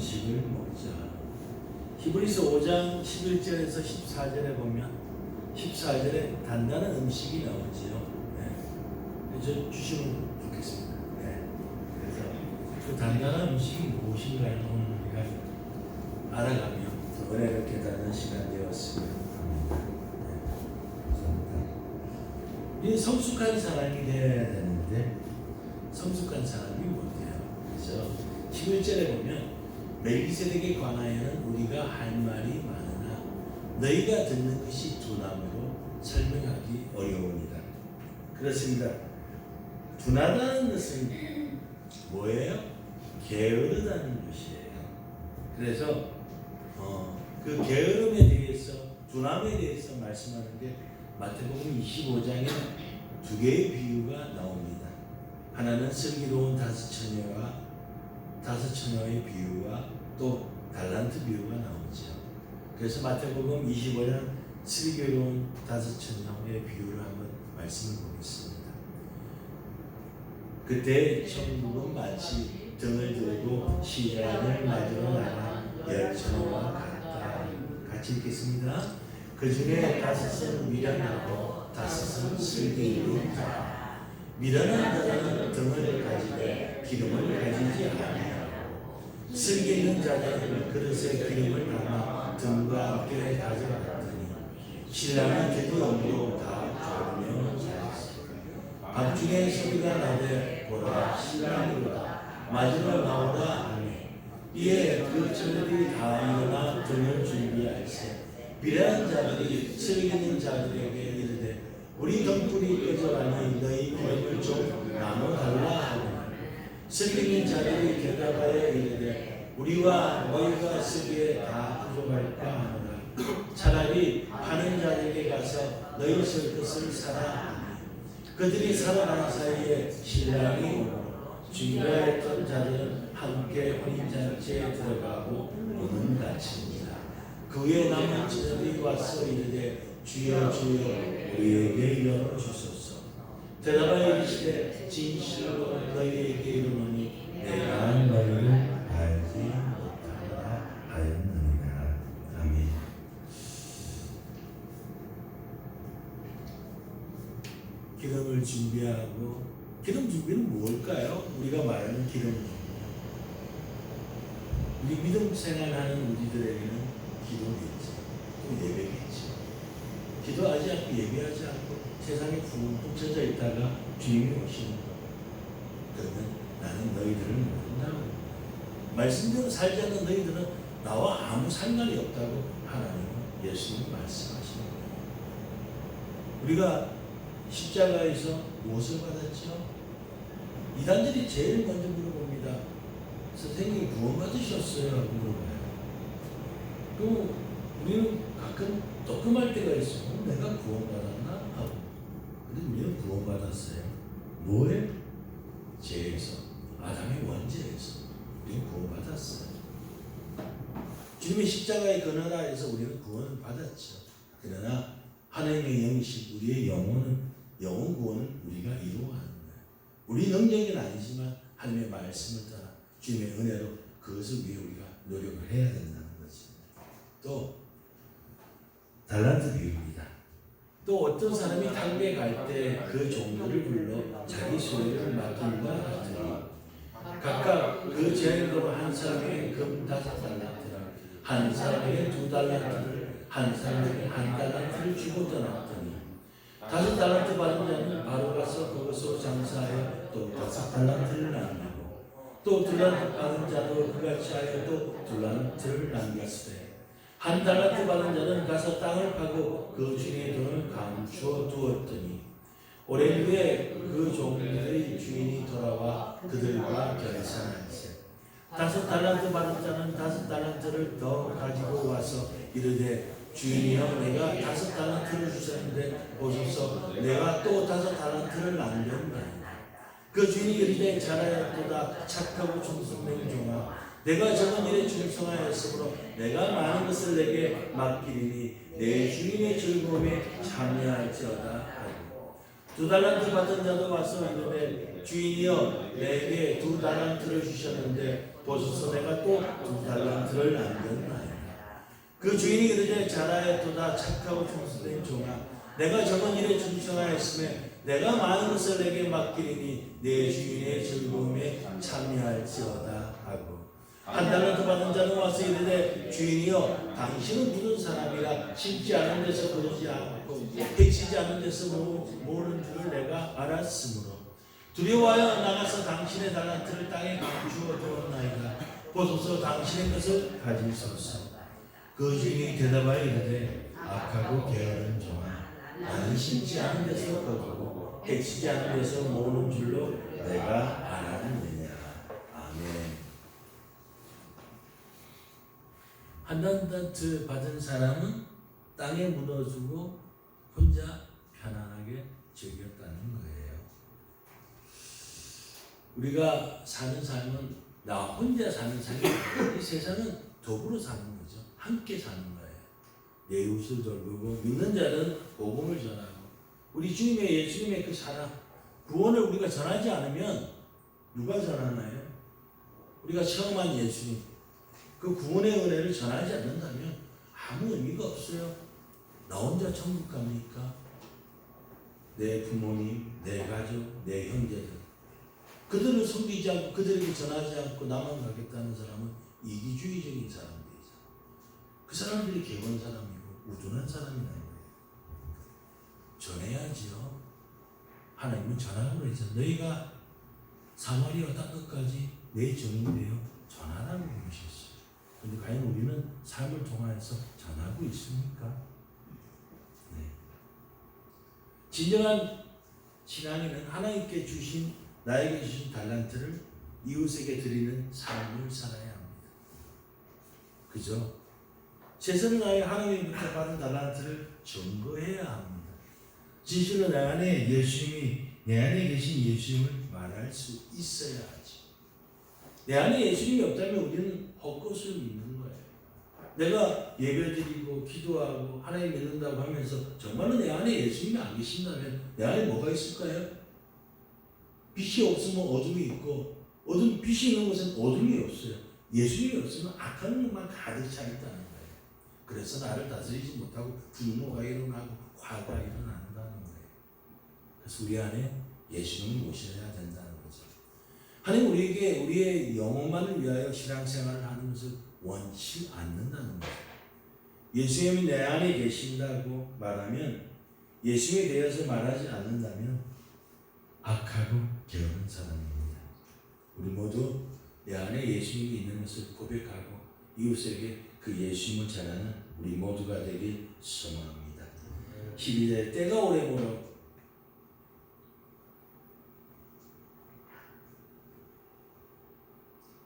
음식을 먹자. 히브리서 5장 11절에서 14절에 보면 14절에 단단한 음식이 나오지요. 네. 저 주시면 좋겠습니다. 네. 그래서 그 단단한 음식이 무엇인가를 오늘 우리가 알아가며 은혜를 깨닫는 시간 되었으면 합니다. 네. 감사합니다. 우리 성숙한 사람이 되어야 되는데 성숙한 사람이 못돼요. 그래서 11절에 보면 멜기세덱에 관하여는 우리가 할 말이 많으나 너희가 듣는 것이 둔함으로 설명하기 어려우니라. 그렇습니다. 둔하다는 것은 뭐예요? 게으르다는 것이에요. 그래서 그 게으름에 대해서 둔함에 대해서 말씀하는데 마태복음 25장에 두 개의 비유가 나옵니다. 하나는 슬기로운 다섯 처녀의 비유와 또 달란트 비유가 나오죠. 그래서 마태복음 25장 슬기로운 다섯 처녀의 비유를 한번 말씀을 보겠습니다. 그때 천국은 마치 등을 들고 시장을 맞으러 나간 열 처녀와 같다. 같이 읽겠습니다. 그 중에 다섯은 미련하고 다섯은 슬기로운 자. 미련한 자는 등을 가지되 기름을 가지지 아니하고 슬기 있는 자는 그릇에 기름을 담아 등과 함께 가져갔더니 신랑은 기도함으로 다 졸으며 자였으니라. 밤중에 소리가 나되 보라 신랑이로다 맞으러 나오라 하니 이에 그 처녀들이 다 일어나 등을 준비할세 미련한 자들이 슬기 있는 자들에게 이르되 우리 등불이 꺼져가니 너희 기름을 좀 나눠달라 하고 슬기 있는 자들이 대답하여 이르되 우리와 너희가 쓰기에 다 부족할까 하노라. 차라리 파는 자에게 가서 너희 쓸 것을 사라 하니 그들이 살아가는 사이에 신랑이 오고 준비하였던 자들은 함께 혼인잔치에 들어가고 오는 같이니라. 그 후에 남은 처녀들이 와서 이르되 주여 주여 우리에게 열어주소서. 대답하여 이르시되 진실로 너희에게 이르노니 내가 너희를 알지 못하라 하였느니라. 아멘. 기름을 준비하고 기름 준비는 무엇일까요? 우리가 말하는 기름은 우리 믿음 생활하는 우리들에게는 기도겠지, 또 예배겠지. 기도하지 않고 예배하지 않고 세상에 붕붕 쳐져 있다가 주님이 오시는 것. 그러면 나는 너희들을 모른다고. 말씀대로 살지 않는 너희들은 나와 아무 상관이 없다고 하나님은 예수님 말씀하시는 거예요. 우리가 십자가에서 무엇을 받았죠? 이단들이 제일 먼저 물어봅니다. 선생님 구원받으셨어요? 라고 물어봐요. 또 우리는 가끔 떠끔할 때가 있어요. 내가 구원받았나? 하고. 근데 우리는 구원받았어요. 뭐에? 죄에서, 아담의 원죄에서 우리는 구원받았어요. 주님의 십자가의 근원하에서 우리는 구원을 받았죠. 그러나 하나님의 영이신 우리의 영혼 구원은 우리가 이루어가는 거예요. 우리 능력은 아니지만 하나님의 말씀을 따라 주님의 은혜로 그것을 위해 우리가 노력을 해야 된다는 거지. 또 달란트 비유입니다. 또 어떤 사람이 탕배에 갈 때 그 종들을 불러 자기 소유를 맡긴다 하더니 각각 그 재능으로 한 사람에게 금 5달란트를, 한 사람에게 2달란트를, 한 사람에게 1달란트를 주고 떠났더니 5달란트 받은 자는 바로 가서 그것으로 장사하여 또 5달란트를 남기고 또 2달란트 받은 자도 그같이 하여 또 2달란트를 남겼으되 1달란트 받은 자는 가서 땅을 파고 그 주인의 돈을 감추어 두었더니 오랜 후에 그 종들의 주인이 돌아와 그들과 결산하세 5달란트 받은 자는 5달란트를 더 가지고 와서 이르되 주인이여 내가 5달란트를 주셨는데 보소서 내가 또 5달란트를 남겼나이다. 그 주인이 이르되 잘하였도다 착하고 충성된 종아 내가 적은 일에 충성하였으므로 내가 많은 것을 내게 맡기리니 내 주인의 즐거움에 참여할지어다 하고 2달란트 받은 자도 와서 이르되 주인이여 내게 2달란트를 주셨는데 보소서 내가 또 2달란트를 남겼나이다. 그 주인이 이르되 잘하였도다 착하고 충성된 종아 내가 적은 일에 충성하였으며 내가 많은 것을 내게 맡기리니 내 주인의 즐거움에 참여할지어다 하고 1달란트 받은 자는 와서 이르되 주인이여 당신은 굳은 사람이라 심지 않은 데서 거두지 않고 해치지 않은 데서 모으는 줄을 내가 알았으므로 두려워하여 나가서 당신의 달란트를 땅에 감추어 두었나이다. 보소서 당신의 것을 가지소서. 그 주인이 대답하여 이르되 악하고 게으른 종아 나는 심지 않은 데서 거두고 해치지 않은 데서 모으는 줄로 내가 알았느냐. 아멘. 1달란트 받은 사람은 땅에 묻어주고 혼자 편안하게 즐겼다는 거예요. 우리가 사는 삶은 나 혼자 사는 삶이 아니라 이 세상은 더불어 사는 거죠. 함께 사는 거예요. 내 이웃을 돌보고 믿는 자는 복음을 전하고 우리 주님의 예수님의 그 사랑 구원을 우리가 전하지 않으면 누가 전하나요? 우리가 처음 한 예수님 그 구원의 은혜를 전하지 않는다면 아무 의미가 없어요. 나 혼자 천국 갑니까? 내 부모님, 내 가족, 내 형제들 그들을 섬기지 않고 그들에게 전하지 않고 나만 가겠다는 사람은 이기주의적인 사람들이죠. 그 사람들이 개운 사람이고 우둔한 사람이라는 거예요. 전해야지요. 하나님은 전하라고 했죠. 너희가 사마리아 땅끝까지 내 종인데요. 전하라고 그러셨어요. 그런데 과연 우리는 삶을 통하여서 전하고 있습니까? 네. 진정한 신앙인은 하나님께 주신 나에게 주신 달란트를 이웃에게 드리는 삶을 살아야 합니다. 그죠? 최선을 다해 하나님부터 받은 달란트를 증거해야 합니다. 진실로 내 안에 계신 예수님을 말할 수 있어야 하지. 내 안에 예수님이 없다면 우리는 헛것을 믿는 거예요. 내가 예배드리고 기도하고 하나님 믿는다고 하면서 정말로 내 안에 예수님이 안 계신다면 내 안에 뭐가 있을까요? 빛이 없으면 어둠이 있고 빛이 있는 곳은 어둠이 없어요. 예수님이 없으면 악한 것만 가득 차 있다는 거예요. 그래서 나를 다스리지 못하고 분노가 일어나고 화가 일어난다는 거예요. 그래서 우리 안에 예수님을 모셔야 된다는 거죠. 하나님 우리에게 우리의 영혼만을 위하여 신앙생활을 하는 것을 원치 않는다는 거죠. 예수님이 내 안에 계신다고 말하면 예수님에 대해서 말하지 않는다면 악하고 게으른 사람입니다. 우리 모두 내 안에 예수님이 있는 것을 고백하고 이웃에게 그 예수님을 전하는 우리 모두가 되길 소망합니다. 12절 때가 오래므로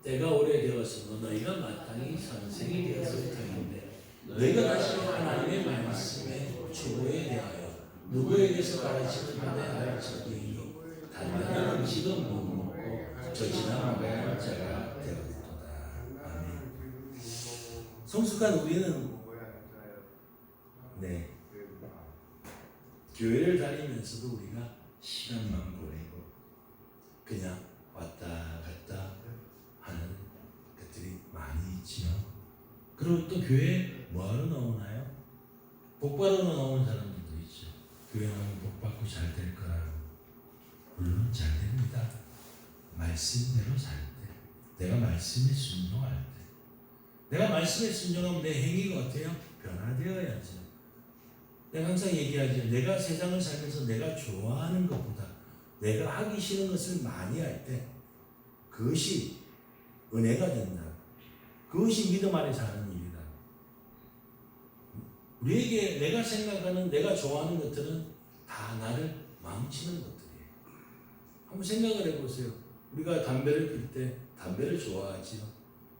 때가 오래되었으므로 너희가 마땅히 선생이 되었을 터인데 너희가 다시 하나님의 말씀에 주보에 대하여 누구에게서 가르침을 받아야 할지니 단단한 음식은 못 먹고 젖이나 먹어야 할 자가 되었도다. 아멘. 성숙한 우리는 교회를 다니면서도 우리가 시간만 보내고 그냥 왔다 갔다 하는 것들이 많이 있지요. 그리고 또 교회에 뭐하러 나오나요? 복받으러 나오는 사람들도 있죠. 교회 나오면 복받고 잘 될 거라고. 물론 잘 됩니다. 말씀대로 살 때, 내가 말씀에 순종할 때, 내가 말씀에 순종하면 내 행위가 어때요? 변화되어야죠. 내가 항상 얘기하죠. 내가 세상을 살면서 내가 좋아하는 것보다 내가 하기 싫은 것을 많이 할 때 그것이 은혜가 된다. 그것이 믿음 안에 사는 일이다. 우리에게 내가 생각하는 내가 좋아하는 것들은 다 나를 망치는 것들이에요. 한번 생각을 해보세요. 우리가 담배를 필 때 담배를 좋아하지요.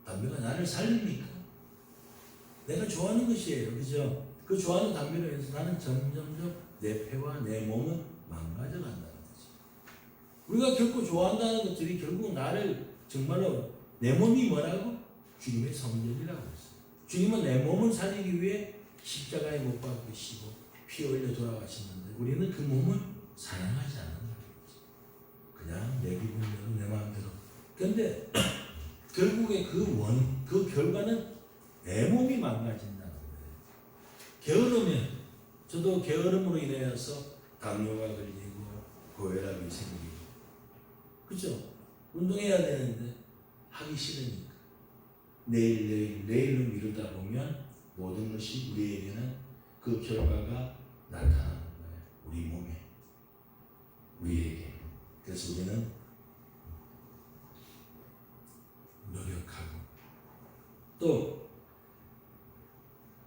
담배가 나를 살립니까? 내가 좋아하는 것이에요. 그죠? 그 좋아하는 담배로 인해서 나는 점점점 내 폐와 내 몸은 망가져 간다는 거지. 우리가 결코 좋아한다는 것들이 결국 나를 정말로 내 몸이 뭐라고? 주님의 성전이라고 했어요. 주님은 내 몸을 살리기 위해 십자가에 못 박히시고 피 흘려 돌아가셨는데 우리는 그 몸을 사랑하지 않는다. 그냥 내 기분대로 내 마음대로. 근데 결국에 그 결과는 내 몸이 망가진다는 거예요. 게으르면 저도 게으름으로 인해서 당뇨가 걸리고 고혈압이 생기고 그죠? 운동해야 되는데 하기 싫으니까 내일로 미루다 보면 모든 것이 우리에게는 그 결과가 나타나는 거예요. 우리 몸에 우리에게. 그래서 우리는 노력하고 또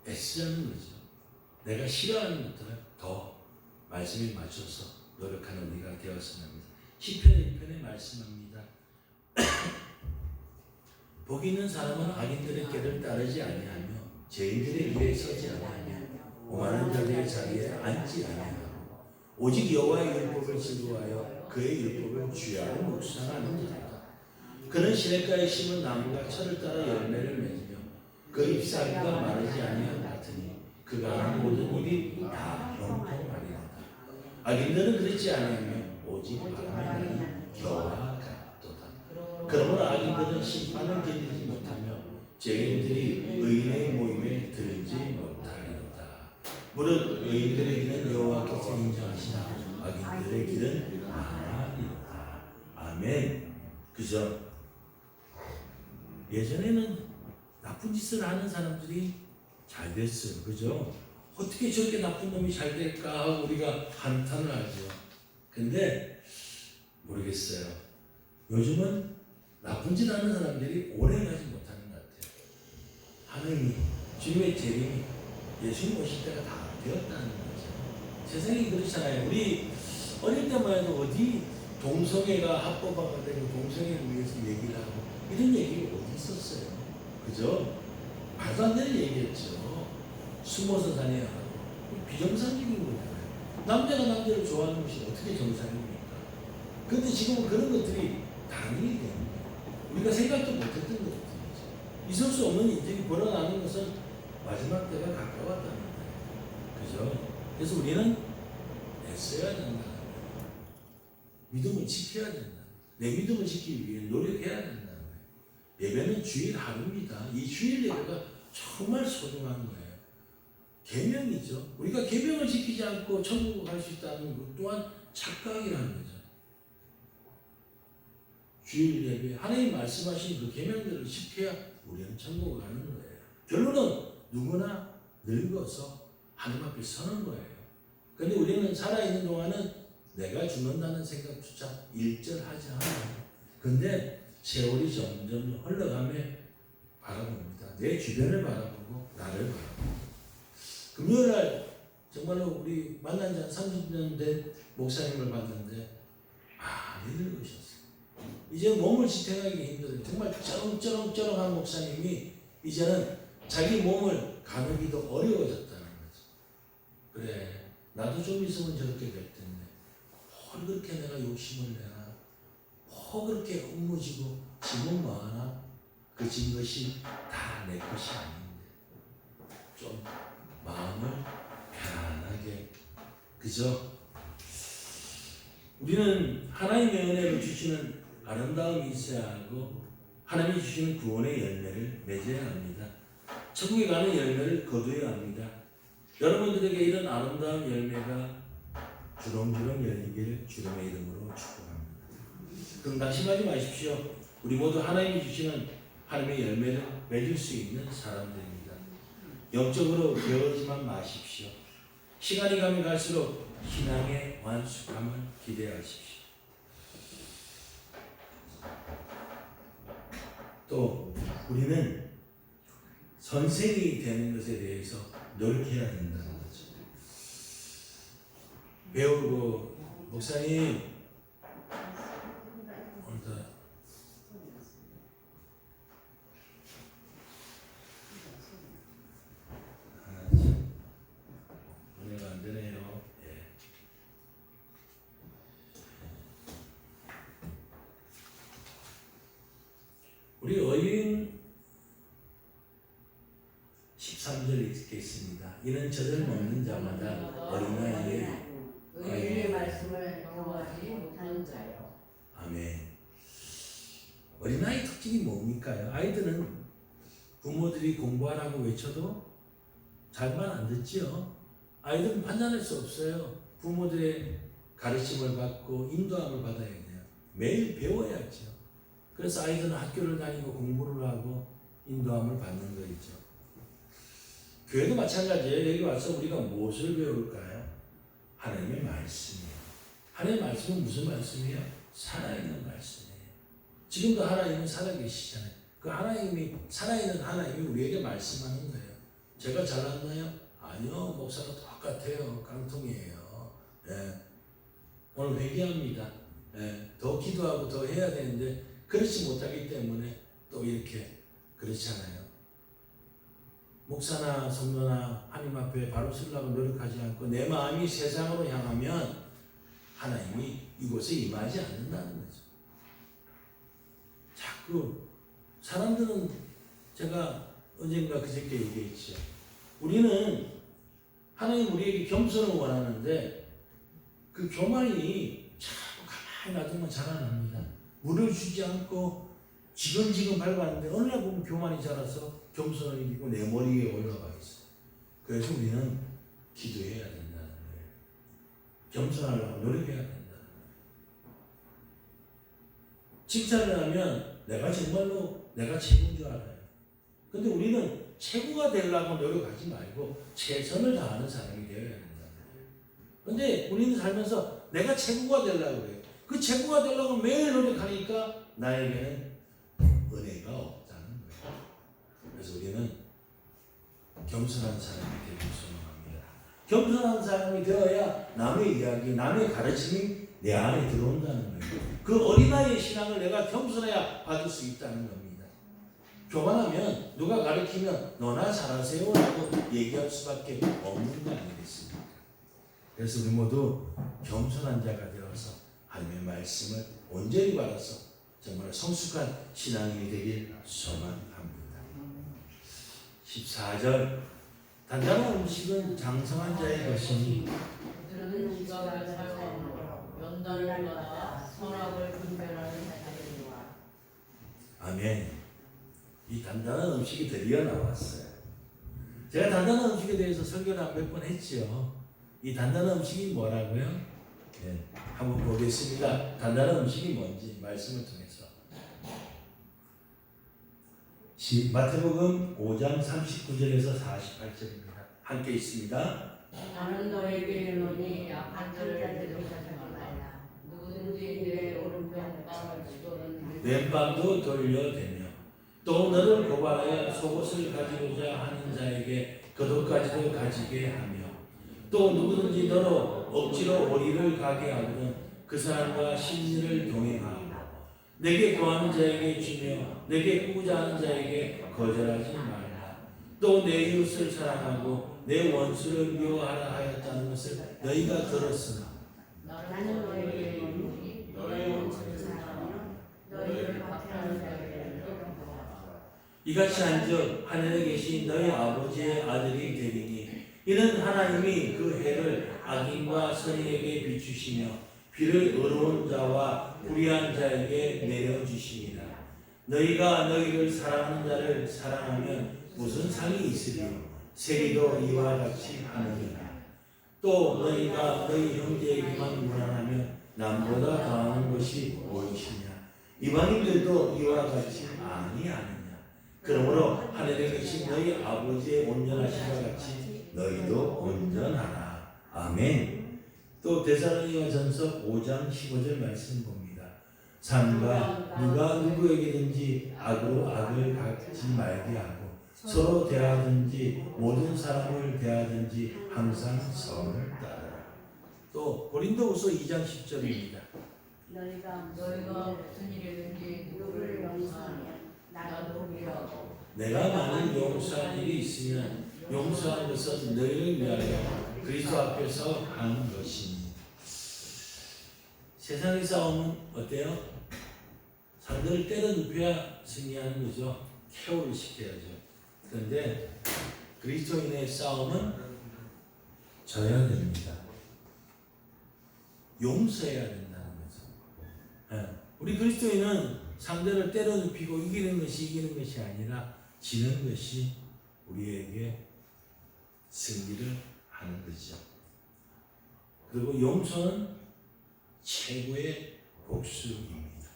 애쓰자는 거죠. 내가 싫어하는 것들을 더 말씀에 맞춰서 노력하는 우리가 되었으면 합니다. 시편 1편에 말씀합니다. 복이 있는 사람은 악인들의 길을 따르지 아니하며 죄인들의 길에 서지 아니하며 오만한 자들의 자리에 앉지 아니하고 오직 여호와의 율법을 즐거워하여 그의 율법을 주야로 묵상하는 자다. 그는 시냇가에 심은 나무가 철을 따라 열매를 맺으며 그 잎사귀가 마르지 아니함 같으니 그가 하는 모든 일이 다 형통하리로다. 악인들은 그렇지 아니하며 오직 바람에 나는 겨와 같도다. 그러므로 악인들은 심판을 견디지 못하며 죄인들이 의인의 모임에 들지 못하리로다. 무릇 의인들의 길은 여호와께서 인정하시나 악인들의 길은 망하리로다. 아멘. 그죠? 예전에는 나쁜 짓을 하는 사람들이 잘 됐어요. 그죠? 어떻게 저렇게 나쁜 놈이 잘 될까 하고 우리가 한탄을 하죠. 근데 모르겠어요. 요즘은 나쁜 짓 하는 사람들이 오래 가지 못하는 것 같아요. 하나님이 주님의 재림이 예수님 오실 때가 다 되었다는 거죠. 세상이 그렇잖아요. 우리 어릴 때만 해도 어디 동성애가 합법화가 되고 동성애를 위해서 얘기를 하고 이런 얘기가 어디 있었어요. 그죠? 말도 안 되는 얘기였죠. 숨어서 다녀야 하고 비정상적인 거잖아요. 남자가 남자를 좋아하는 것이 어떻게 정상입니까? 그런데 지금은 그런 것들이 당연히 되는 거예요. 우리가 생각도 못했던 것들이죠. 있을 수 없는 인생이 벌어나는 것은 마지막 때가 가까웠다는 거예요. 그죠? 그래서 우리는 애써야 된다. 믿음을 지켜야 된다. 내 믿음을 지키기 위해 노력해야 된다는 거예요. 예배는 주일 하루입니다. 이 주일 예배가 정말 소중한 거예요. 계명이죠. 우리가 계명을 지키지 않고 천국을 갈 수 있다는 것 또한 착각이라는 거죠. 주일 예배, 하나님 말씀하신 그 계명들을 지켜야 우리는 천국을 가는 거예요. 결론은 누구나 늙어서 하나님 앞에 서는 거예요. 그런데 우리는 살아있는 동안은 내가 죽는다는 생각조차 일절하지 않아요. 근데 세월이 점점 흘러가며 바라봅니다. 내 주변을 바라보고 나를 바라보고. 금요일날 정말로 우리 만난 지 한 30년 된 목사님을 봤는데 많이 늙으셨어요. 이제 몸을 지탱하기 힘들어요. 정말 쩌렁쩌렁한 목사님이 이제는 자기 몸을 가누기도 어려워졌다는 거죠. 그래, 나도 좀 있으면 저렇게 될 텐데 뭘 그렇게 내가 욕심을 내나, 뭘 그렇게 흙무지고 짐은 많아. 그 짐 것이 다 내 것이 아닌데 좀 마음을 편안하게, 그죠? 우리는 하나님의 은혜를 주시는 아름다움이 있어야 하고 하나님이 주시는 구원의 열매를 맺어야 합니다. 천국에 가는 열매를 거두어야 합니다. 여러분들에게 이런 아름다운 열매가 주렁주렁 열리기를 주님의 이름으로 축복합니다. 그럼 낙심하지 마십시오. 우리 모두 하나님이 주시는 하나님의 열매를 맺을 수 있는 사람들입니다. 영적으로 게으르지만 마십시오. 시간이 가면 갈수록 신앙의 완숙함을 기대하십시오. 또 우리는 선생이 되는 것에 대해서 노력해야 된다는 거죠. 배우고 목사님 오늘도 은혜가 안 되네요. 예. 우리 어인 13절 읽겠습니다. 이는 젖을 먹는 자마다 어린아이의 말씀을 경험하지 못하는 자요. 아멘. 어린아이 특징이 뭡니까요? 아이들은 부모들이 공부하라고 외쳐도 잘만 안 듣지요. 아이들은 판단할 수 없어요. 부모들의 가르침을 받고 인도함을 받아야 돼요. 매일 배워야죠. 그래서 아이들은 학교를 다니고 공부를 하고 인도함을 받는 거죠. 교회도 마찬가지예요. 여기 와서 우리가 무엇을 배울까요? 하나님의 말씀이에요. 하나님의 말씀은 무슨 말씀이에요? 살아있는 말씀이에요. 지금도 하나님은 살아계시잖아요. 그 하나님이, 살아있는 하나님이 우리에게 말씀하는 거예요. 제가 잘났나요? 아니요. 목사가 똑같아요. 깡통이에요. 네. 오늘 회개합니다. 네. 더 기도하고 더 해야 되는데 그렇지 못하기 때문에 또 이렇게 그렇잖아요. 목사나 성도나 하나님 앞에 바로 서려고 노력하지 않고 내 마음이 세상으로 향하면 하나님이 이곳에 임하지 않는다는 거죠. 자꾸 사람들은, 제가 언젠가 그저께 얘기했죠. 우리는 하나님 우리에게 겸손을 원하는데 그 교만이 자꾸 가만히 놔두면 자라납니다. 물을 주지 않고 지근지근 밟았는데 어느 날 보면 교만이 자라서 겸손을 이기고 내 머리에 올라가 있어요. 그래서 우리는 기도해야 된다는 거예요. 겸손하려고 노력해야 된다는 거예요. 칭찬을 하면 내가 정말로 내가 최고인 줄 알아요. 근데 우리는 최고가 되려고 노력하지 말고 최선을 다하는 사람이 되어야 된다는 거예요. 근데 우리는 살면서 내가 최고가 되려고 그래요. 그 최고가 되려고 매일 노력하니까 나에게는 은혜가 없다는 거예요. 그래서 우리는 겸손한 사람이 되길 소망합니다. 겸손한 사람이 되어야 남의 이야기, 남의 가르침이 내 안에 들어온다는 거예요. 그 어린아이의 신앙을 내가 겸손해야 받을 수 있다는 겁니다. 교만하면 누가 가르치면 너나 잘하세요 라고 얘기할 수밖에 없는 거 아니겠습니까? 그래서 우리 모두 겸손한 자가 되어서 하나님의 말씀을 온전히 받아서 정말 성숙한 신앙이 되길 소망합니다. 14절 단단한 음식은 장성한 자의 것이니 그들은 지각을 사용하므로 연단을 받아 선악을 분별하는 자들이라. 아멘. 이 단단한 음식이 드디어 나왔어요. 제가 단단한 음식에 대해서 설교를 몇 번 했지요. 이 단단한 음식이 뭐라고요? 네, 한번 보겠습니다. 단단한 음식이 뭔지 말씀을 통해서. 마태복음 5장 39절에서 48절입니다. 함께 있습니다. 나는 너에게 이르노니 약한 자를 대적하지 말라. 누구든지 내 오른편과 주도는 왼밤도 돌려대며 또 너를 고발하여 속옷을 가지고자 하는 자에게 겉옷까지도 가지게 하며 또 누구든지 너로 억지로 오리를 가게 하거든 그 사람과 심리를 동행하고 내게 구하는 자에게 주며 내게 꾸고자 하는 자에게 거절하지 말라. 또 내 이웃을 사랑하고 내 원수를 미워하라 하였다는 것을 너희가 들었으나 나는 너에게 이르노니 너의 원수를 사랑하며 너희를 박해하는 자에게 용서하라. 이같이 한즉 하늘에 계신 너희 아버지의 아들이 되리니 이는 하나님이 그 해를 악인과 선인에게 비추시며 비를 의로운 자와 불의한 자에게 내려주시니라. 너희가 너희를 사랑하는 자를 사랑하면 무슨 상이 있으리요? 세리도 이와 같이 하느니라. 또 너희가 너희 형제에게만 무난하면 남보다 더하는 것이 무엇이냐? 이방인들도 이와 같이 아니하느냐? 그러므로 하늘에 계신 너희 아버지의 온전하심과 같이 너희도 온전하라. 아멘. 또 데살로니가전서 5장 15절 말씀 봅니다. 삼가 누가 누구에게든지 악으로 악을 갚지 말게 하고 서로 대하든지 모든 사람을 대하든지 항상 선을 따르라. 또 고린도후서 2장 10절입니다. 너희가 무슨 일이든지 누구를 용서하면 나도 미워하고 내가 많은 용서한 일이 있으면 용서한 것은 너희를 위하여 그리스도 앞에서 하는 것이니. 세상의 싸움은 어때요? 상대를 때려 눕혀야 승리하는 거죠. 케어를 시켜야죠. 그런데 그리스도인의 싸움은 져야 됩니다. 용서해야 된다는 거죠. 예. 우리 그리스도인은 상대를 때려 눕히고 이기는 것이 아니라 지는 것이 우리에게 승리를 하는 거죠. 그리고 용서는 최고의 복수입니다.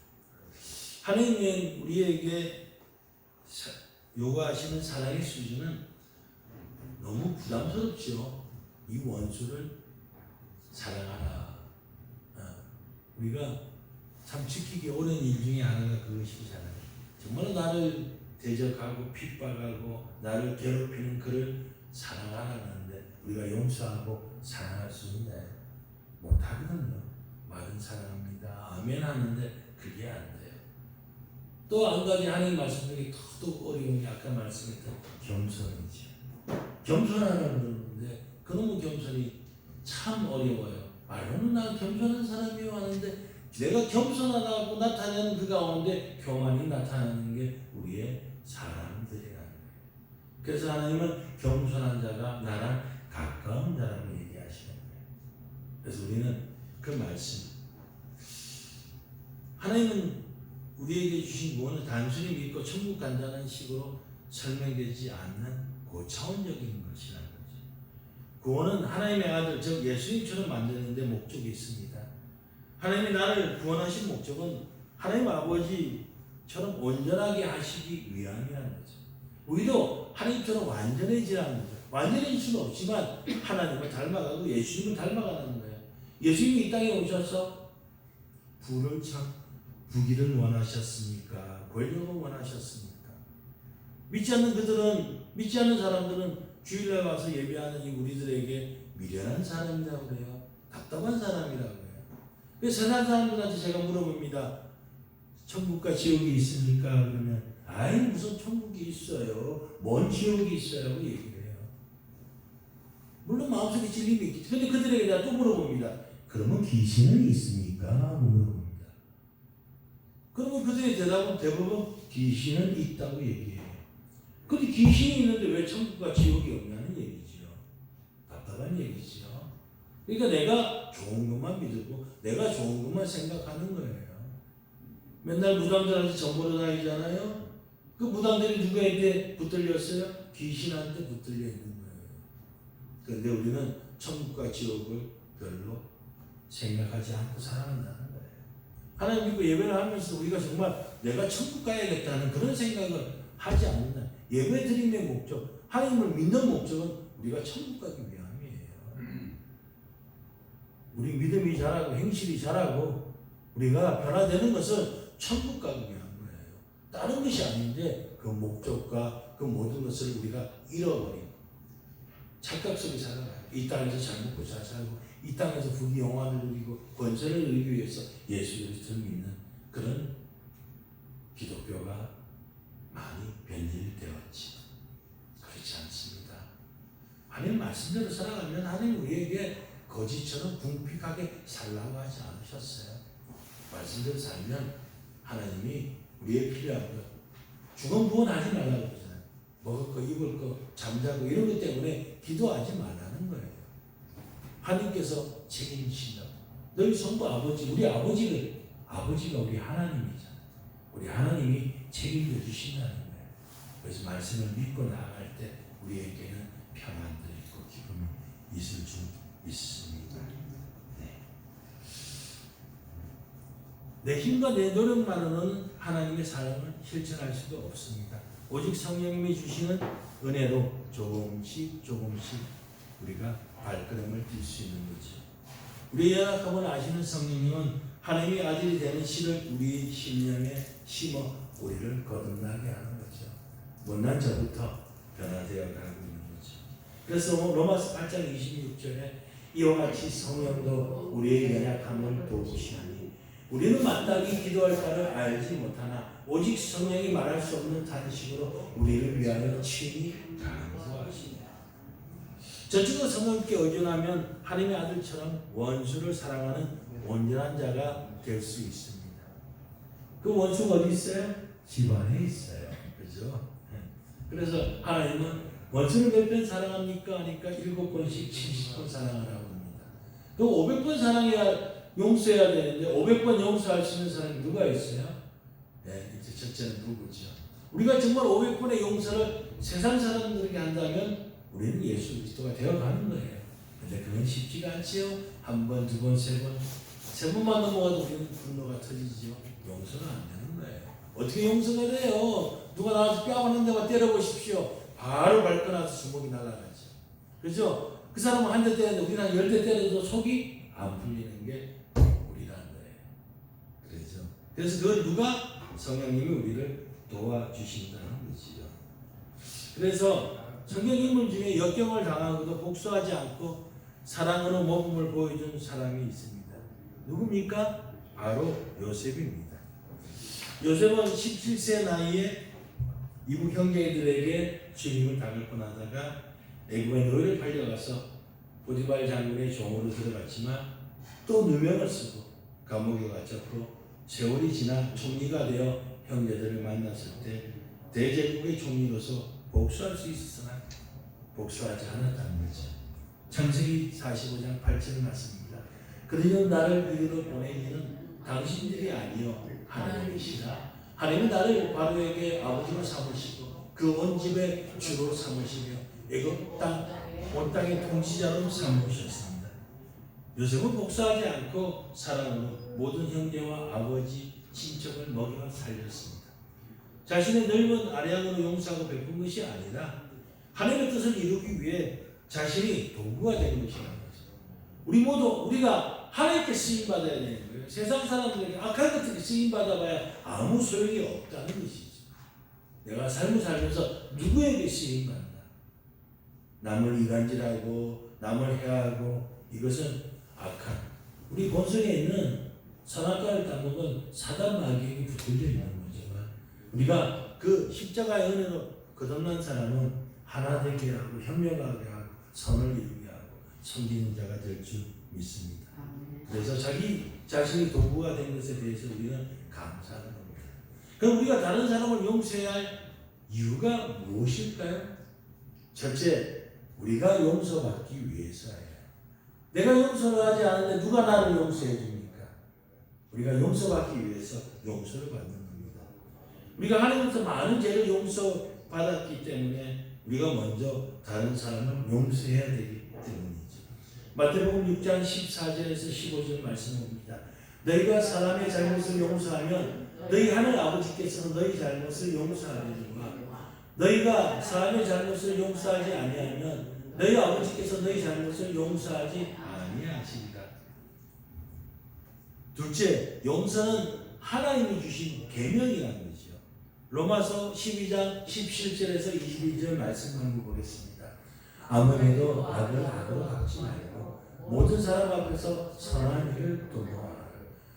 하나님은 우리에게 요구하시는 사랑의 수준은 너무 부담스럽죠. 이 원수를 사랑하라. 우리가 참 지키기 어려운 일 중에 하나가 그것이잖아요. 정말 나를 대적하고 핍박하고 나를 괴롭히는 그를 사랑하라는데 우리가 용서하고 사랑할 수 있나요? 못하거든요. 말은 사랑합니다. 아멘 하는데 그게 안 돼요. 또 한 가지 하나님 말씀 중에 더더욱 어려운 게 아까 말씀했던 겸손이죠. 겸손하라는 그러는데 그놈의 겸손이 참 어려워요. 말로는 나 겸손한 사람이요 하는데 내가 겸손하다고 나타내는 그 가운데 교만이 나타나는 게 우리의 사람들이라는 거예요. 그래서 하나님은 겸손한 자가 나랑 가까운 자라고 얘기하시는 거예요. 그래서 우리는 그 말씀, 하나님은 우리에게 주신 구원을 단순히 믿고 천국 간다는 식으로 설명되지 않는 고차원적인 것이라는 거죠. 구원은 하나님의 아들 즉 예수님처럼 만드는 데 목적이 있습니다. 하나님이 나를 구원하신 목적은 하나님 아버지처럼 온전하게 하시기 위함이라는 거죠. 우리도 하나님처럼 완전해지라는 거죠. 완전해질 수는 없지만 하나님을 닮아가고 예수님을 닮아가는 거예요. 예수님이 이 땅에 오셔서 부를 참 부귀를 원하셨습니까? 권력을 원하셨습니까? 믿지 않는 사람들은 주일날 와서 예배하는 이 우리들에게 미련한 사람이라고 그래요. 답답한 사람이라고 해요. 그래서 세상 사람들한테 제가 물어봅니다. 천국과 지옥이 있습니까? 그러면 아이 무슨 천국이 있어요. 뭔 지옥이 있어요. 얘기를 해요. 물론 마음속에 진리가 있겠지. 근데 그들에게 내가 또 물어봅니다. 그러면 귀신은 있습니까? 물어봅니다. 그러면 그들의 대답은 대부분 귀신은 있다고 얘기해요. 근데 귀신이 있는데 왜 천국과 지옥이 없냐는 얘기죠. 답답한 얘기죠. 그러니까 내가 좋은 것만 믿고 내가 좋은 것만 생각하는 거예요. 맨날 무당들한테 정보를 다니잖아요. 그 무당들이 누구한테 붙들렸어요? 귀신한테 붙들려 있는 거예요. 그런데 우리는 천국과 지옥을 별로 생각하지 않고 살아간다는 거예요. 하나님 믿고 예배를 하면서 우리가 정말 내가 천국 가야겠다는 그런 생각을 하지 않는다. 예배 드림의 목적, 하나님을 믿는 목적은 우리가 천국 가기 위함이에요. 우리 믿음이 자라고 행실이 자라고 우리가 변화되는 것은 천국 가기 위한 거예요. 다른 것이 아닌데 그 목적과 그 모든 것을 우리가 잃어버린 착각 속에 살아가요. 이 땅에서 잘 먹고 잘 살고 이 땅에서 부귀 영화를 누리고 권세를 누리기 위해서 예수 그리스도를 믿는 그런 기독교가 많이 변질되었지. 그렇지 않습니다. 하나님 말씀대로 살아가면 하나님 우리에게 거지처럼 궁핍하게 살라고 하지 않으셨어요. 말씀대로 살면 하나님이 우리의 필요한 것, 중언부언하지 말라고 그러잖아요. 먹을 거, 입을 거, 잠자고 이런 것 때문에 기도하지 말라는 거예요. 하나님께서 책임지신다고. 너희 성부 아버지, 우리 아버지가 우리 하나님이잖아요. 우리 하나님이 책임져 주신다는 거예요. 그래서 말씀을 믿고 나아갈 때 우리에게는 평안도 있고 기쁨이 있을 줄 믿습니다. 내 힘과 내 노력만으로는 하나님의 사랑을 실천할 수가 없습니다. 오직 성령님이 주시는 은혜로 조금씩 우리가 발걸음을 뛸 수 있는 거죠. 우리의 연약함을 아시는 성령님은 하나님의 아들이 되는 씨를 우리 심령에 심어 우리를 거듭나게 하는 거죠. 못난 자부터 변화되어 가고 있는 거죠. 그래서 로마서 8장 26절에 이와 같이 성령도 우리의 연약함을 도우시나니 우리는 마땅히 기도할 바를 알지 못하나 오직 성령이 말할 수 없는 탄식으로 우리를 위하여 친히 간구하시니 저쪽은 성령께 의존하면 하나님의 아들처럼 원수를 사랑하는 온전한 자가 될 수 있습니다. 그 원수가 어디 있어요? 집 안에 있어요. 그죠? 그래서 하나님은 원수를 몇 번 사랑합니까? 하니까 7번씩 70번 사랑하라고 합니다. 그 500번 사랑해야 용서해야 되는데 500번 용서할 수 있는 사람이 누가 있어요? 네, 이제 첫째는 누구죠? 우리가 정말 500번의 용서를 세상 사람들에게 한다면 우리는 예수 그리스도가 되어가는 거예요. 근데 그건 쉽지가 않지요. 한 번, 두 번, 세 번. 세 번만 넘어가도 우리는 분노가 터지지요. 용서가 안 되는 거예요. 어떻게 용서가 돼요? 누가 나와서 뺨 하는 데만 때려보십시오. 바로 발끈해서 주먹이 날아가죠. 그죠? 그 사람은 한 대 때렸는데 우리는 한 10대 때려도 속이 안 풀리는 게 우리라는 거예요. 그렇죠? 그래서 그걸 누가? 성령님이 우리를 도와주신다는 거지요. 그래서 성경 인물 중에 역경을 당하고도 복수하지 않고 사랑으로 모범을 보여준 사람이 있습니다. 누굽니까? 바로 요셉입니다. 요셉은 17세 나이에 이북 형제들에게 주님을 당할 뻔하다가 애굽의 노예를 팔려가서 보디발 장군의 종으로 들어갔지만 또 누명을 쓰고 감옥에 갇혔고 세월이 지나 총리가 되어 형제들을 만났을 때 대제국의 총리로서 복수할 수 있었으나 복수하지 않았다는 거죠. 창세기 45장 8절 말씀입니다. 그러니 나를 이리로 보낸 이는 당신들이 아니요 하나님이시라. 하나님은 나를 바로에게 아버지로 삼으시고 그 온 집의 주로 삼으시며 애굽 땅 온 땅의 통치자로 삼으셨습니다. 요셉은 복수하지 않고 사랑으로 모든 형제와 아버지 친척을 먹여 살렸습니다. 자신의 넓은 아량으로 용서하고 베푼 것이 아니라 하나님의 뜻을 이루기 위해 자신이 도구가 되는 것이라는 거죠. 우리 모두 우리가 하나님께 쓰임 받아야 되는 거예요. 세상 사람들에게 악한 것들이 쓰임 받아봐야 아무 소용이 없다는 것이죠. 내가 삶을 살면서 누구에게 쓰임 받나? 남을 이간질하고 남을 해하고 이것은 악한 우리 본성에 있는 선악과를 따먹은 사단 마귀에게 붙들려 있는 거지만 우리가 그 십자가의 은혜로 거듭난 사람은 하나 되게 하고 현명하게 하고 선을 이루게 하고 섬기는 자가 될 줄 믿습니다. 그래서 자기 자신이 도구가 된 것에 대해서 우리는 감사하는 겁니다. 그럼 우리가 다른 사람을 용서해야 할 이유가 무엇일까요? 첫째, 우리가 용서받기 위해서예요. 내가 용서를 하지 않는데 누가 나를 용서해 줍니까? 우리가 용서받기 위해서 용서를 받는 겁니다. 우리가 하나님께서 많은 죄를 용서받았기 때문에 우리가 먼저 다른 사람을 용서해야 되기 때문이죠. 마태복음 6장 14절에서 15절 말씀입니다. 너희가 사람의 잘못을 용서하면 너희 하늘 아버지께서는 너희 잘못을 용서하리라. 너희가 사람의 잘못을 용서하지 아니하면 너희 아버지께서 너희 잘못을 용서하지 아니하시리라. 둘째, 용서는 하나님이 주신 계명이라는 거죠. 로마서 12장 17절에서 22절 말씀 한번 보겠습니다. 아무래도 악을 악으로 갚지 말고 모든 사람 앞에서 선한 일을 도모하라.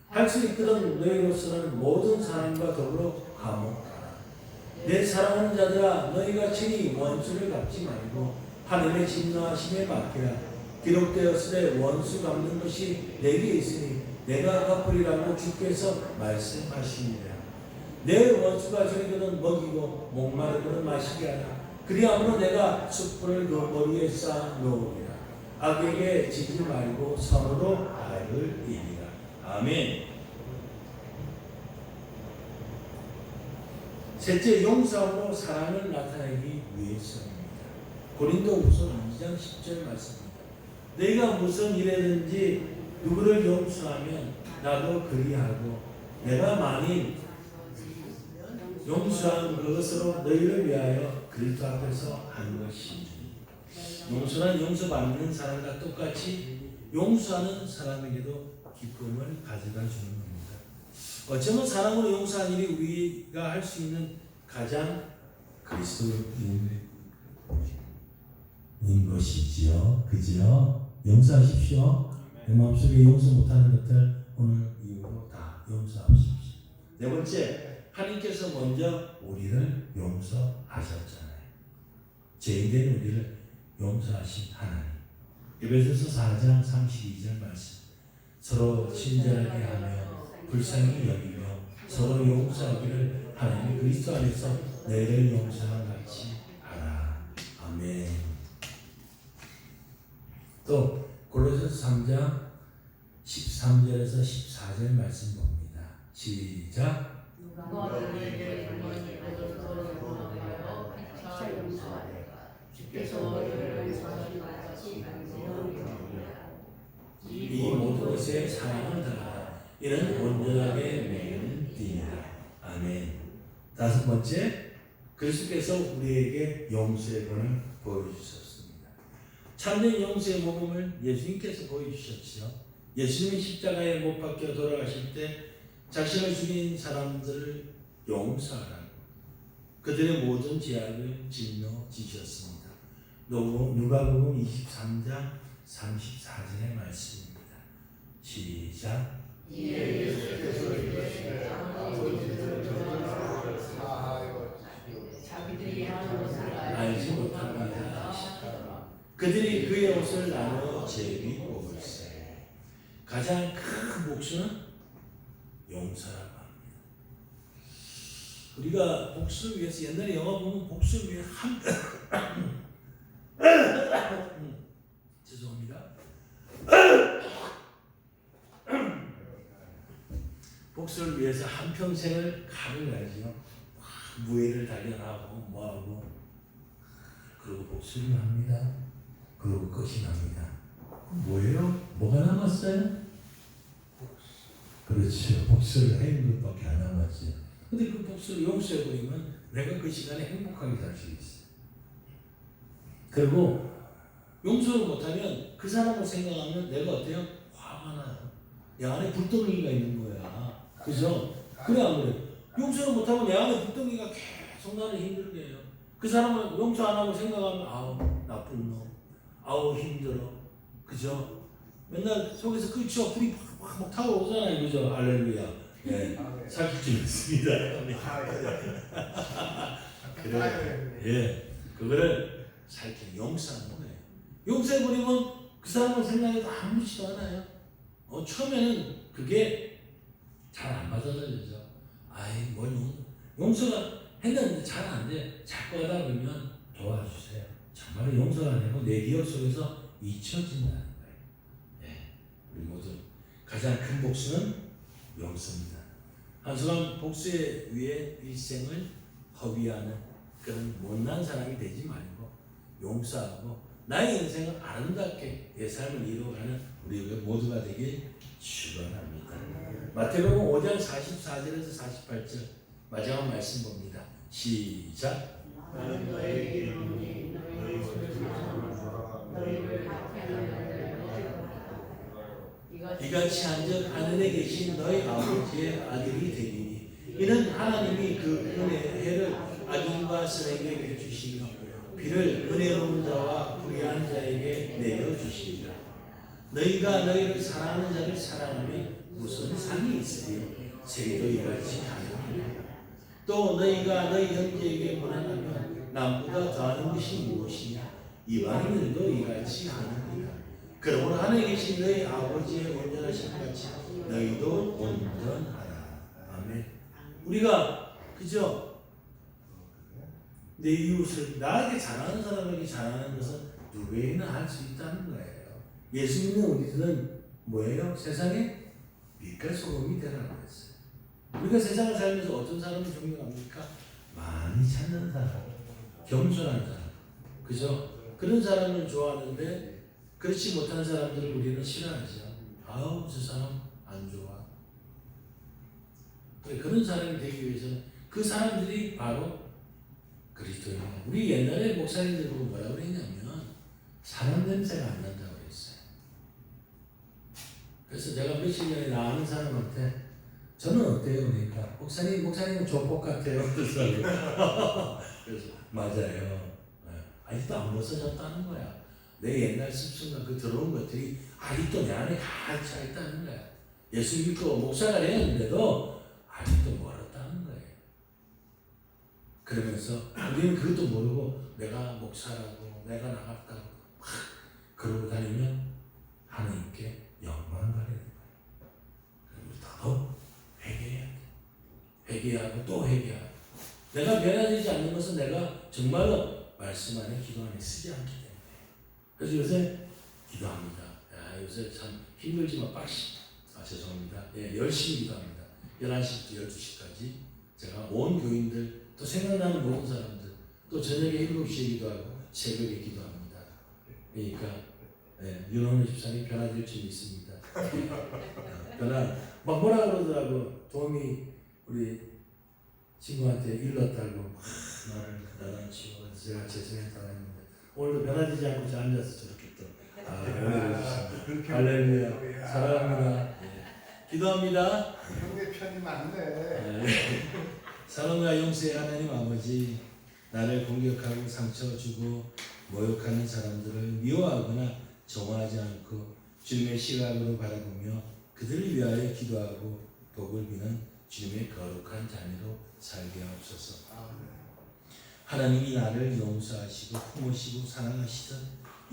할 수 있거든 너희로서는 모든 사람과 더불어 화목하라. 내 사랑하는 자들아 너희가 친히 원수를 갚지 말고 하나님의 진노하심에 맡기라. 기록되었으되 원수 갚는 것이 내게 있으니 내가 갚으리라고 주께서 말씀하시니라. 내 원수가 저리거든 먹이고 목마르거든 마시게 하라. 그리하므로 내가 숯불을 그 머리에 쌓아 놓으리라. 악에게 지지 말고 선으로 악을 이기라. 아멘. 셋째, 용서함으로 사랑을 나타내기 위해서입니다. 고린도후서 2장 10절 말씀입니다. 너희가 무슨 일에든지 누구를 용서하면 나도 그리하고 내가 만일 용서한 그것으로 너희를 위하여 그리스도 앞에서 한 것이니. 용서는 용서받는 사람과 똑같이 용서하는 사람에게도 기쁨을 가져다 주는 겁니다. 어쩌면 사랑으로 용서한 일이 우리가 할 수 있는 가장 그리스도인 것이지요. 그지요? 용서하십시오. 내 마음속에 용서 못하는 것들 오늘 이후로 다 용서하십시오. 네 번째, 하나님께서 먼저 우리를 용서하셨잖아요. 죄인된 우리를 용서하신 하나님. 에베소서 4장 32절 말씀. 서로 친절하게 하며 불쌍히 여기며 서로 용서하기를 하나님이 그리스도 안에서 너희를 용서한 같이 하라. 아멘. 또 골로새서 3장 13절에서 14절 말씀 봅니다. 시작. 누가 너희에게 불만이고 너를 원하여 피차 용서하리라. 주께서 너희를 사랑같이 만지는 이 모든 것에 사랑을 다하라. 이는 온전하게 매는 띠니라. 아멘. 다섯 번째, 그리스도께서 우리에게 용서의 권을 보여주셨습니다. 참된 용서의 모범을 예수님께서 보여주셨지요. 예수님이 십자가에 못 박혀 돌아가실 때 자신을 죽인 사람들을 용서하라고 그들의 모든 죄악을 짊어지셨습니다. 누가복음 23장 34절의 말씀입니다. 시작. 예수께서 이르시되 아버지를 사하여 자기들이 하는 것을 알지 못합니다. 그들이 그의 옷을 나누어 제비 뽑을세. 가장 큰 복수는 용서라고 합니다. 우리가 복수를 위해서 옛날에 영화 보면 복수를 위해 죄송합니다. 복수를 위해서 한평생을 칼을 가지고 무예를 단련하고 뭐하고 그리고 복수를 합니다. 그리고 끝이 납니다. 뭐예요? 뭐가 남았어요? 그렇죠. 복수를 하는 것밖에 안 남았죠. 근데 그 복수를 용서해버리면 내가 그 시간에 행복하게 살 수 있어요. 그리고 용서를 못하면 그 사람을 생각하면 내가 어때요? 화가 나요. 내 안에 불덩이가 있는 거야. 그죠? 그래 안 그래? 용서를 못하면 내 안에 불덩이가 계속 나를 힘들게 해요. 그 사람을 용서 안 하고 생각하면 아우 나쁜 놈, 아우 힘들어. 그죠? 맨날 속에서 그쵸 불이 막 타오르잖아요. 그죠? 알렐루야. 예, 살필 줄 있습니다. 그래, 예, 그거를 살필 용서하는 거예요. 용서해버리면 그 사람을 생각해도 아무렇지도 않아요. 처음에는 그게 잘 안 받아들여져. 아이, 뭘 용서가 했는데 잘 안 돼. 자꾸 하다 보면 도와주세요. 정말 용서가 안 되고 내 기억 속에서 잊혀진다는 거예요. 예, 우리 모두 가장 큰 복수는 용서입니다. 한순간 복수에 위해 일생을 허비하는 그런 못난 사람이 되지 말고 용서하고 나의 인생을 아름답게 내 삶을 이루어가는 우리 모두가 되길 축원합니다. 마태복음 5장 44절에서 48절 마지막 말씀 봅니다. 시작. 나는 너에게 이르노니 너희 너희를 박해하는 이같이 한즉 하늘에 계신 너희 아버지의 아들이 되리니 이는 하나님이 그 은혜를 악인과 선에게 주시며 비를 은혜로운 자와 불의한 자에게 내려주시리라. 너희가 너희를 사랑하는 자를 사랑하면 무슨 상이 있으리요? 세리도 이같이 하느니라. 또 너희가 너희 형제에게 무난하면 남보다 더하는 것이 무엇이냐? 이방인들도 이같이 하느니라. 그러므로 하늘에 계신 너희 아버지의 온전하신 같이 너희도 온전하라. 아멘. 우리가 그죠? 내 이웃을 나에게 잘하는 사람에게 잘하는 것은 누구에게나 할 수 있다는 거예요. 예수 믿는 우리들은 뭐예요? 세상에 빛과 소금이 되라고 했어요. 우리가 세상을 살면서 어떤 사람을 존경합니까? 많이 찾는 사람, 겸손한 사람, 그죠? 그런 사람을 좋아하는데 그렇지 못한 사람들을 우리는 싫어하죠. 아우 저 사람 안 좋아. 그런 사람이 되기 위해서는 그 사람들이 바로 그리스도인이에요. 우리 옛날에 목사님들 보고 뭐라고 그랬냐면 사람 냄새가 안 난다고 그랬어요. 그래서 제가 며칠 전에 나아는 사람한테 저는 어때요? 그러니까 목사님은 조폭 같아요. 그래서 맞아요. 아직도 안 벗어졌다는 거야. 내 옛날 습성과 그 더러운 것들이 아직도 내 안에 가득 차 있다는 거야. 예수 믿고 목사가 되었는데도 아직도 멀었다는 거예요. 그러면서 우리는 그것도 모르고 내가 목사라고 내가 나갔다고 막 그러고 다니면 하나님께 영광을 받아야 돼요. 더 회개해야 돼. 회개하고 또 회개하고. 내가 변화되지 않는 것은 내가 정말로 말씀 안에 기도 안에 쓰지 않기 때문에. 그래서 요새 기도합니다. 야, 요새 참 힘들지만 죄송합니다. 예, 열심히 기도합니다. 11시부터 12시까지 제가 온 교인들 또 생각나는 모든 사람들 또 저녁에 7시에 기도하고 새벽에 기도합니다. 그러니까 윤원우 집사님 변화될 점이 있습니다. 막 뭐라 그러더라고. 도움이 우리 친구한테 일렀다고 나는 치고 제가 죄송했다고 했는데 오늘도 변화되지 않고 저 앉아서 저렇게 또 할렐루야 사랑합니다. 기도합니다. 형의 편이 많네. 사랑과 용서의 하나님 아버지, 나를 공격하고 상처 주고 모욕하는 사람들을 미워하거나 정화하지 않고 주님의 시각으로 바라보며 그들을 위하여 기도하고 복을 비는 주님의 거룩한 자녀로 살게 하옵소서. 하나님이 나를 용서하시고 품으시고 사랑하시던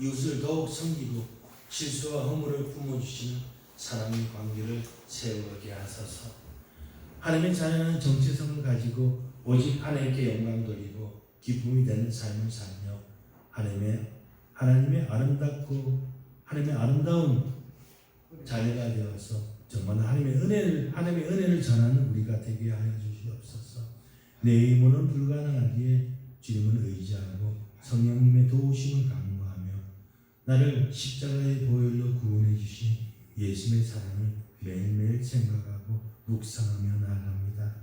이웃을 더욱 섬기고 실수와 허물을 품어주시는 사랑의 관계를 세우게 하소서. 하나님의 자녀는 정체성을 가지고 오직 하나님께 영광 돌리고 기쁨이 되는 삶을 살며 하나님의 아름다운 자녀가 되어서 정말 하나님의 은혜를 전하는 우리가 되게 하여 주시옵소서. 내 힘으로는 불가능하기에 주님을 의지하고 성령님의 도우심을 간구하며 나를 십자가의 보혈로 구원해 주신 예수님의 사랑을 매일매일 생각하고 묵상하며 나아갑니다.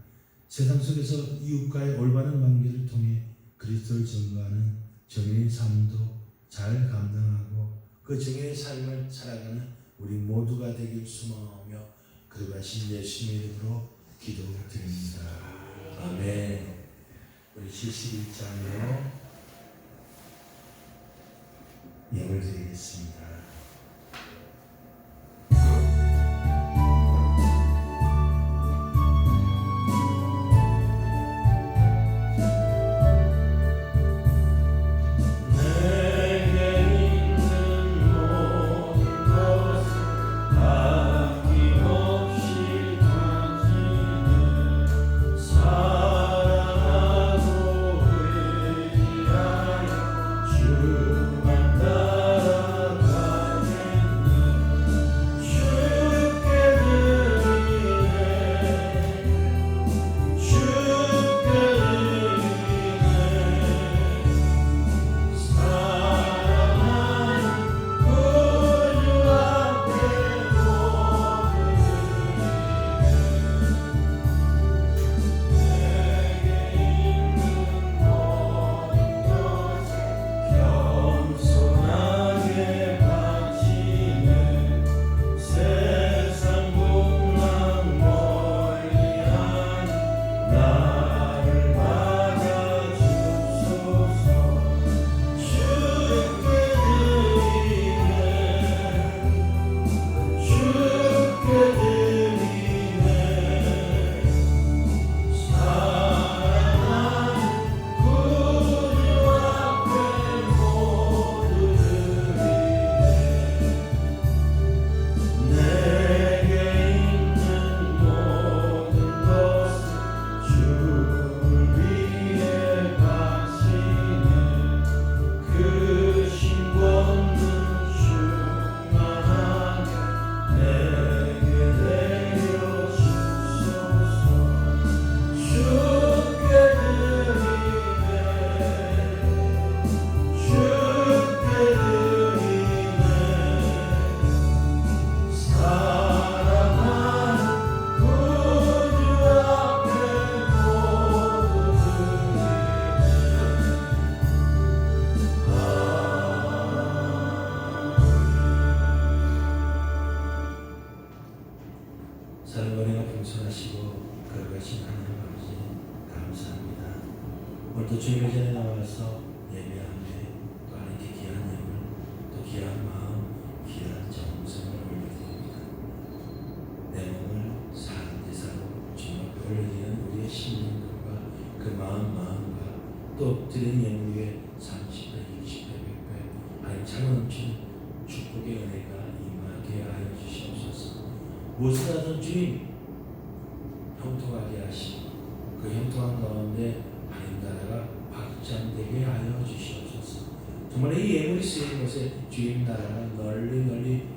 세상 속에서 이웃과의 올바른 관계를 통해 그리스도를 증거하는 정의의 삶도 잘 감당하고 그 정의의 삶을 살아가는 우리 모두가 되길 소망하며 그러하신 예수님의 이름으로 기도드립니다. 아멘. 우리 71장으로 예물 드리겠습니다. 사랑과 풍성하시고 거룩하신 하나님 아버지 감사합니다. 오늘도 주님의 전에 나와서 예배하며 또 하나님께 귀한 예물 또 귀한 마음 귀한 정성을 올려드립니다. 내 몸을 산제사로 주님 앞에 올려드리는 우리의 심령들과 그 마음과 또 드리는 예물 위에 30배, 60배, 100배 하나님 차고 넘치는 축복의 은혜가 임하게 하여 주시옵소서. 무엇을 하든 주님 형통하게 하시고 그 형통한 가운데 하나님 나라가 확장되게 하여 주시옵소서. 정말 이 예물이 쓰인 곳에 주님 나라가 널리